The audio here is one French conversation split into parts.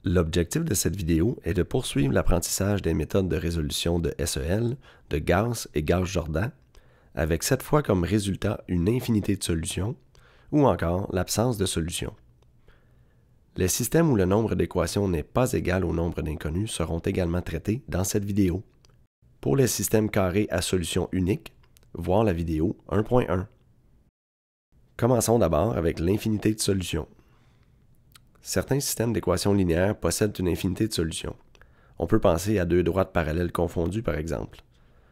L'objectif de cette vidéo est de poursuivre l'apprentissage des méthodes de résolution de SEL, de Gauss et Gauss-Jordan, avec cette fois comme résultat une infinité de solutions, ou encore l'absence de solutions. Les systèmes où le nombre d'équations n'est pas égal au nombre d'inconnus seront également traités dans cette vidéo. Pour les systèmes carrés à solution unique, voir la vidéo 1.1. Commençons d'abord avec l'infinité de solutions. Certains systèmes d'équations linéaires possèdent une infinité de solutions. On peut penser à deux droites parallèles confondues, par exemple.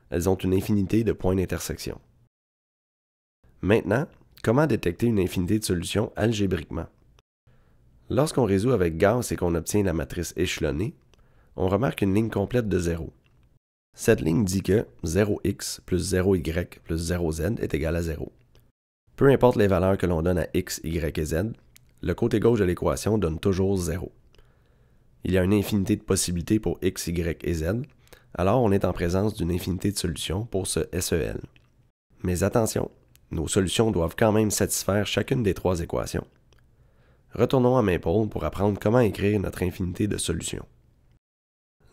Elles ont une infinité de points d'intersection. Maintenant, comment détecter une infinité de solutions algébriquement? Lorsqu'on résout avec Gauss et qu'on obtient la matrice échelonnée, on remarque une ligne complète de 0. Cette ligne dit que 0x plus 0y plus 0z est égal à 0. Peu importe les valeurs que l'on donne à x, y et z, le côté gauche de l'équation donne toujours 0. Il y a une infinité de possibilités pour x, y et z, alors on est en présence d'une infinité de solutions pour ce SEL. Mais attention, nos solutions doivent quand même satisfaire chacune des trois équations. Retournons à Maple pour apprendre comment écrire notre infinité de solutions.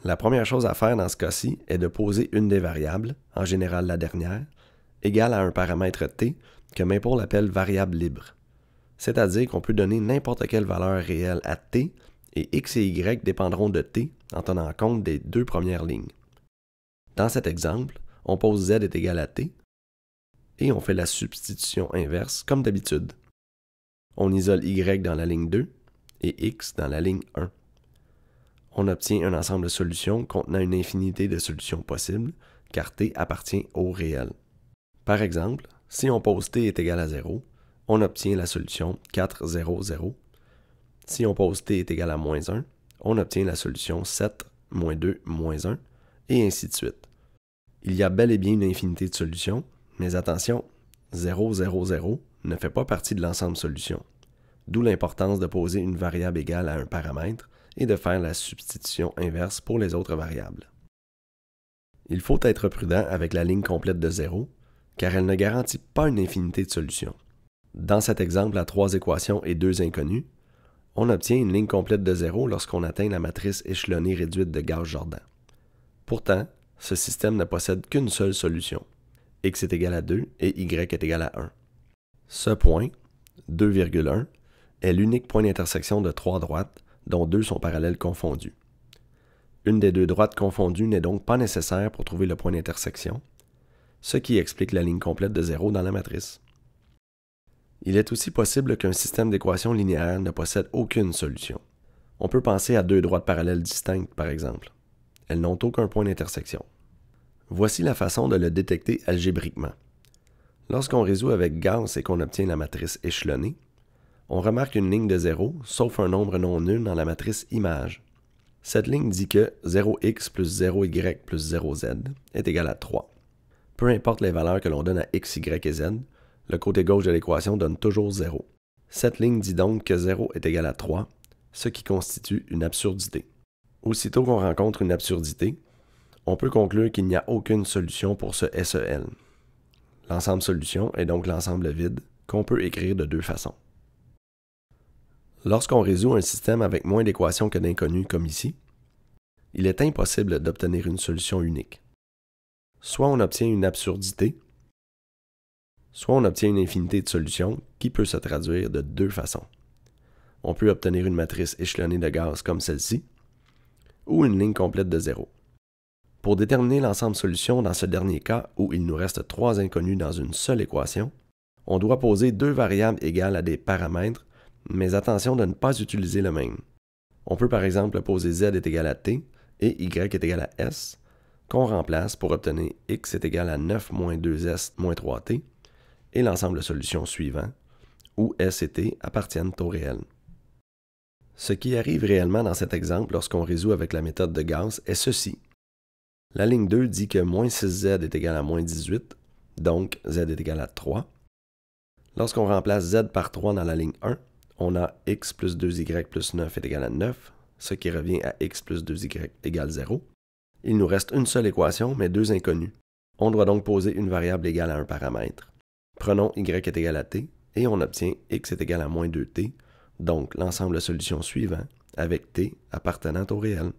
La première chose à faire dans ce cas-ci est de poser une des variables, en général la dernière, égale à un paramètre t que Maple appelle variable libre. C'est-à-dire qu'on peut donner n'importe quelle valeur réelle à t et x et y dépendront de t en tenant compte des deux premières lignes. Dans cet exemple, on pose z est égal à t et on fait la substitution inverse comme d'habitude. On isole y dans la ligne 2 et x dans la ligne 1. On obtient un ensemble de solutions contenant une infinité de solutions possibles, car t appartient au réel. Par exemple, si on pose t est égal à 0, on obtient la solution 4, 0, 0. Si on pose t est égal à moins 1, on obtient la solution 7, moins 2, moins 1, et ainsi de suite. Il y a bel et bien une infinité de solutions, mais attention, 0, 0, 0 ne fait pas partie de l'ensemble solution, d'où l'importance de poser une variable égale à un paramètre et de faire la substitution inverse pour les autres variables. Il faut être prudent avec la ligne complète de 0, car elle ne garantit pas une infinité de solutions. Dans cet exemple à 3 équations et 2 inconnues, on obtient une ligne complète de 0 lorsqu'on atteint la matrice échelonnée réduite de Gauss-Jordan. Pourtant, ce système ne possède qu'une seule solution. X est égal à 2 et Y est égal à 1. Ce point, 2,1, est l'unique point d'intersection de 3 droites, dont 2 sont parallèles confondues. Une des deux droites confondues n'est donc pas nécessaire pour trouver le point d'intersection, ce qui explique la ligne complète de 0 dans la matrice. Il est aussi possible qu'un système d'équations linéaires ne possède aucune solution. On peut penser à deux droites parallèles distinctes, par exemple. Elles n'ont aucun point d'intersection. Voici la façon de le détecter algébriquement. Lorsqu'on résout avec Gauss et qu'on obtient la matrice échelonnée, on remarque une ligne de 0, sauf un nombre non nul dans la matrice image. Cette ligne dit que 0x plus 0y plus 0z est égal à 3. Peu importe les valeurs que l'on donne à x, y et z, le côté gauche de l'équation donne toujours 0. Cette ligne dit donc que 0 est égal à 3, ce qui constitue une absurdité. Aussitôt qu'on rencontre une absurdité, on peut conclure qu'il n'y a aucune solution pour ce SEL. L'ensemble solution est donc l'ensemble vide, qu'on peut écrire de deux façons. Lorsqu'on résout un système avec moins d'équations que d'inconnues comme ici, il est impossible d'obtenir une solution unique. Soit on obtient une absurdité, soit on obtient une infinité de solutions qui peut se traduire de deux façons. On peut obtenir une matrice échelonnée de Gauss comme celle-ci, ou une ligne complète de 0. Pour déterminer l'ensemble solution dans ce dernier cas où il nous reste 3 inconnus dans une seule équation, on doit poser deux variables égales à des paramètres, mais attention de ne pas utiliser le même. On peut par exemple poser z est égal à t et y est égal à s, qu'on remplace pour obtenir x est égal à 9 moins 2s moins 3t, et l'ensemble de solutions suivant, où s et t appartiennent au réel. Ce qui arrive réellement dans cet exemple lorsqu'on résout avec la méthode de Gauss est ceci. La ligne 2 dit que moins 6z est égal à moins 18, donc z est égal à 3. Lorsqu'on remplace z par 3 dans la ligne 1, on a x plus 2y plus 9 est égal à 9, ce qui revient à x plus 2y égale 0. Il nous reste une seule équation, mais deux inconnues. On doit donc poser une variable égale à un paramètre. Prenons y est égal à t, et on obtient x est égal à moins 2t, donc l'ensemble de solutions suivant avec t appartenant au réel.